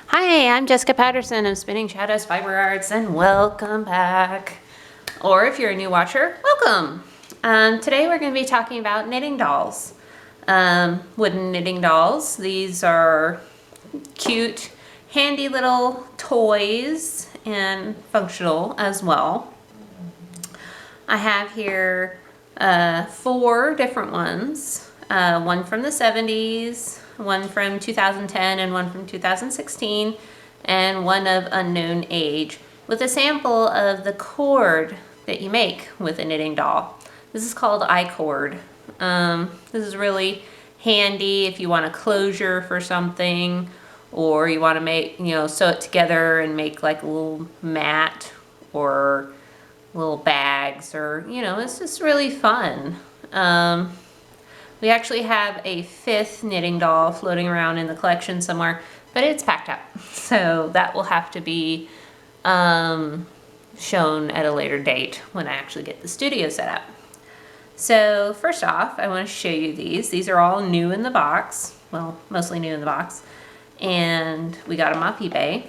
Hi, I'm Jessica Patterson of Spinning Shadows Fiber Arts, and welcome back. Or if you're a new watcher, welcome. Today we're going to be talking about knitting dolls. Wooden knitting dolls. These are cute, handy little toys and functional as well. I have here 4 different ones. One from the 70s, one from 2010, and one from 2016, and one of unknown age, with a sample of the cord that you make with a knitting doll. This is called I-cord. This is really handy if you want a closure for something, or you want to make, sew it together and make like a little mat or little bags, or it's just really fun. We actually have a 5th knitting doll floating around in the collection somewhere, but it's packed up, so that will have to be shown at a later date when I actually get the studio set up. So first off, I want to show you these. These are all new in the box, well, mostly new in the box, and we got them off eBay.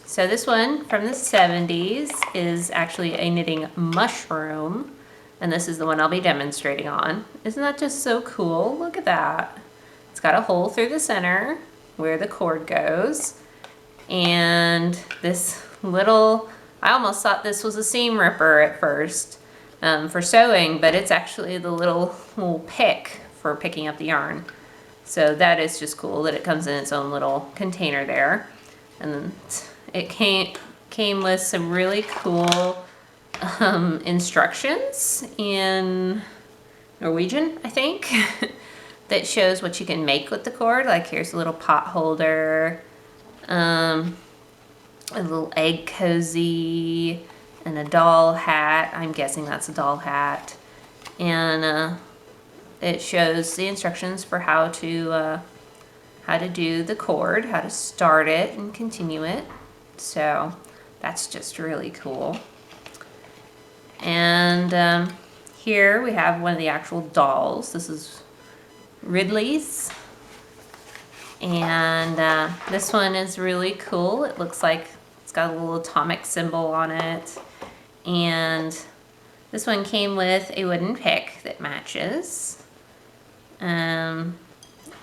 So this one from the 70s is actually a knitting mushroom, and this is the one I'll be demonstrating on. Isn't that just so cool? Look at that. It's got a hole through the center where the cord goes, and this little, I almost thought this was a seam ripper at first for sewing, but it's actually the little pick for picking up the yarn. So that is just cool that it comes in its own little container there. And then it came with some really cool instructions in Norwegian, I think, that shows what you can make with the cord. Like here's a little pot holder, a little egg cozy, and a doll hat. I'm guessing that's a doll hat. And it shows the instructions for how to do the cord, how to start it and continue it. So that's just really cool. And here we have one of the actual dolls. This is Ridley's. And this one is really cool. It looks like it's got a little atomic symbol on it. And this one came with a wooden pick that matches.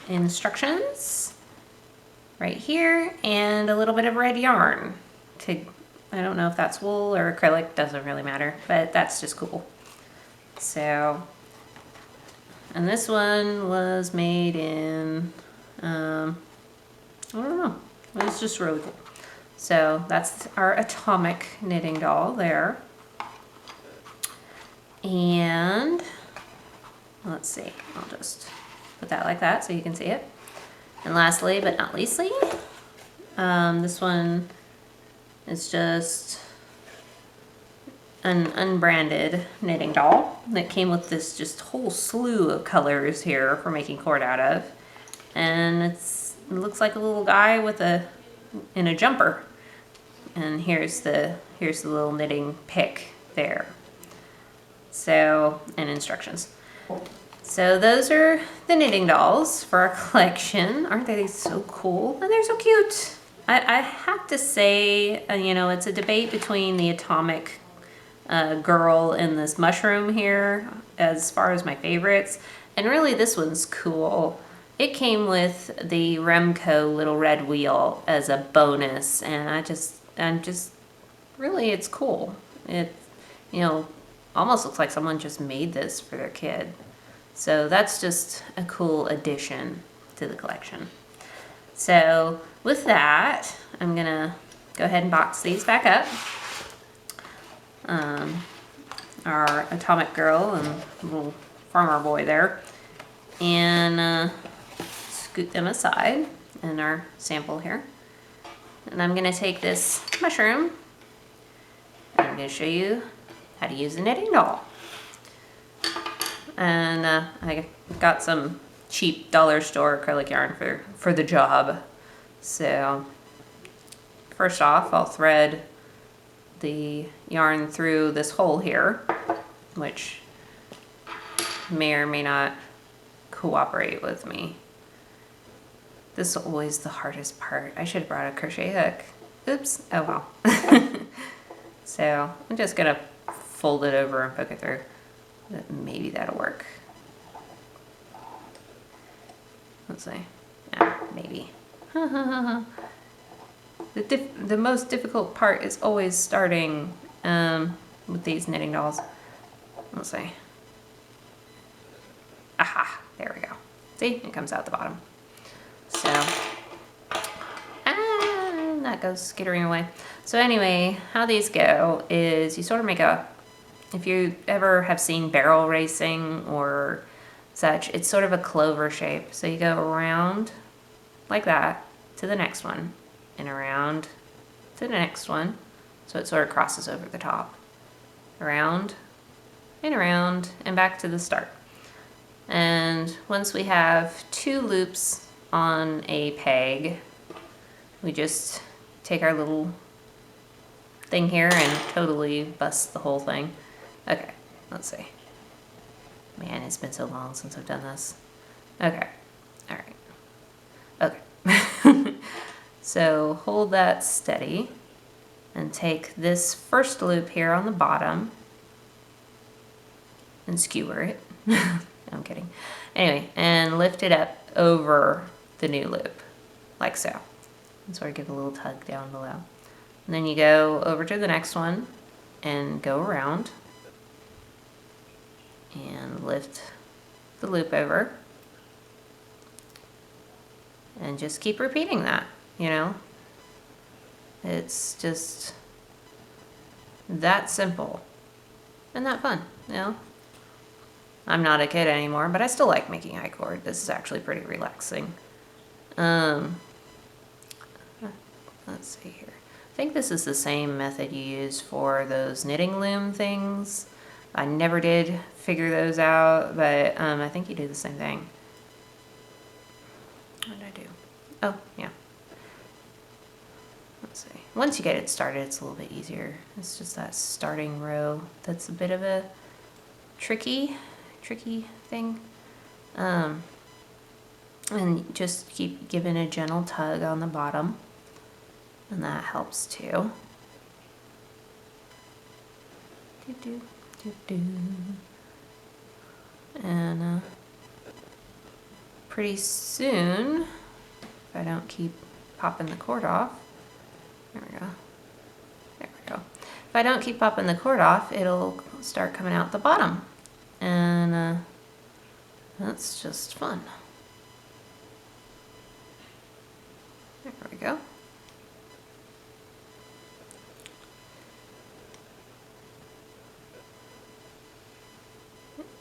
Instructions right here, and a little bit of red yarn I don't know if that's wool or acrylic, doesn't really matter, but that's just cool. So, and this one was made in I don't know, it's just really cool. So that's our atomic knitting doll there. And let's see, I'll just put that like that so you can see it. And lastly, but not leastly, this one is just an unbranded knitting doll that came with this just whole slew of colors here for making cord out of. And it looks like a little guy in a jumper. And here's the little knitting pick there. So, and instructions. So those are the knitting dolls for our collection. Aren't they so cool? And they're so cute. I have to say, it's a debate between the atomic girl and this mushroom here as far as my favorites. And really this one's cool. It came with the Remco little red wheel as a bonus, and I'm just really, it's cool. It, almost looks like someone just made this for their kid. So that's just a cool addition to the collection. So with that, I'm gonna go ahead and box these back up. Our atomic girl and little farmer boy there. And scoot them aside in our sample here. And I'm gonna take this mushroom and I'm gonna show you how to use a knitting doll. And I got some cheap dollar store acrylic yarn for the job. So first off, I'll thread the yarn through this hole here, which may or may not cooperate with me. This is always the hardest part. I should have brought a crochet hook. Oops. Oh well. So I'm just gonna fold it over and poke it through. Maybe that'll work. Let's see. Yeah, maybe. The most difficult part is always starting with these knitting dolls. Let's see. Aha, there we go. See, it comes out the bottom. So, that goes skittering away. So anyway, how these go is you sort of make a, if you ever have seen barrel racing or such, it's sort of a clover shape. So you go around like that to the next one and around to the next one. So it sort of crosses over the top. Around and back to the start. And once we have 2 loops on a peg, we just take our little thing here and totally bust the whole thing. Okay, let's see. Man, it's been so long since I've done this. Okay, all right. Okay. So hold that steady and take this first loop here on the bottom and skewer it. I'm kidding. Anyway, and lift it up over the new loop, like so. And sort of give a little tug down below. And then you go over to the next one and go around and lift the loop over. And just keep repeating that, you know. It's just that simple and that fun, you know. I'm not a kid anymore, but I still like making I-cord. This is actually pretty relaxing. Let's see here. I think this is the same method you use for those knitting loom things. I never did figure those out, but I think you do the same thing. What did I do? Oh, yeah. Let's see. Once you get it started, it's a little bit easier. It's just that starting row that's a bit of a tricky thing. And just keep giving a gentle tug on the bottom, and that helps too. And pretty soon, if I don't keep popping the cord off, there we go. If I don't keep popping the cord off, it'll start coming out the bottom. And that's just fun. There we go.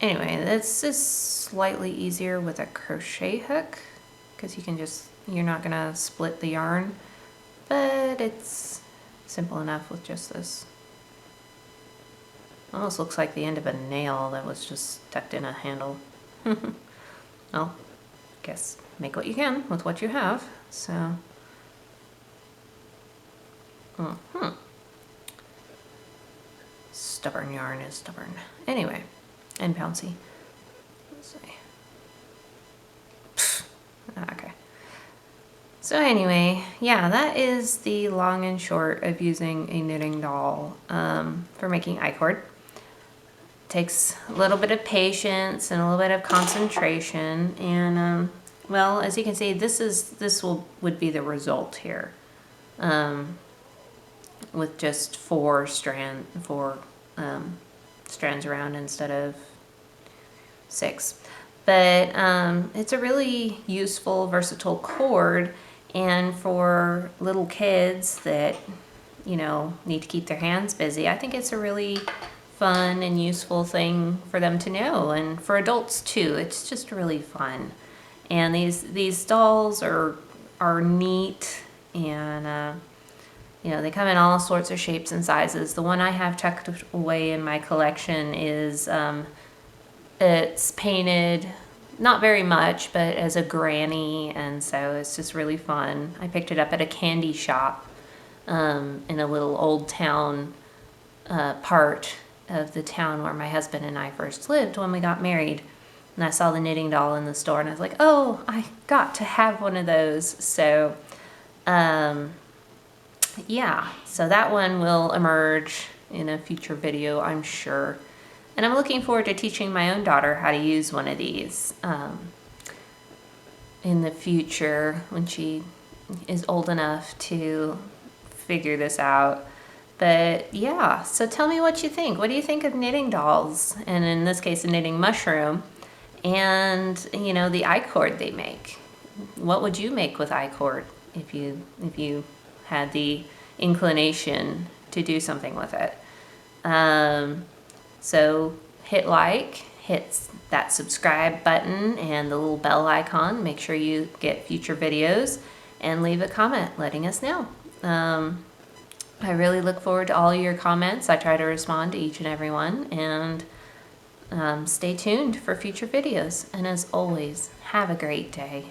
Anyway, this is slightly easier with a crochet hook because you can just, you're not gonna split the yarn, but it's simple enough with just this. Almost looks like the end of a nail that was just tucked in a handle. Well, guess make what you can with what you have. So, stubborn yarn is stubborn. Anyway, and bouncy. Let's see. Okay. So anyway, yeah, that is the long and short of using a knitting doll for making I-cord. Takes a little bit of patience and a little bit of concentration, and well, as you can see, this would be the result here, with just 4 strands around instead of 6. But it's a really useful, versatile cord, and for little kids that, you know, need to keep their hands busy, I think it's a really fun and useful thing for them to know, and for adults too. It's just really fun. And these dolls are neat, and you know, they come in all sorts of shapes and sizes. The one I have tucked away in my collection is it's painted not very much, but as a granny, and so it's just really fun. I picked it up at a candy shop in a little old town part of the town where my husband and I first lived when we got married. And I saw the knitting doll in the store and I was like, oh, I got to have one of those. So, yeah, so that one will emerge in a future video, I'm sure. And I'm looking forward to teaching my own daughter how to use one of these in the future when she is old enough to figure this out. But yeah, so tell me what you think. What do you think of knitting dolls? And in this case, a knitting mushroom. And, you know, the I-cord they make. What would you make with I-cord if you had the inclination to do something with it? So hit like, hit that subscribe button and the little bell icon. Make sure you get future videos and leave a comment letting us know. I really look forward to all your comments. I try to respond to each and every one, and stay tuned for future videos. And as always, have a great day.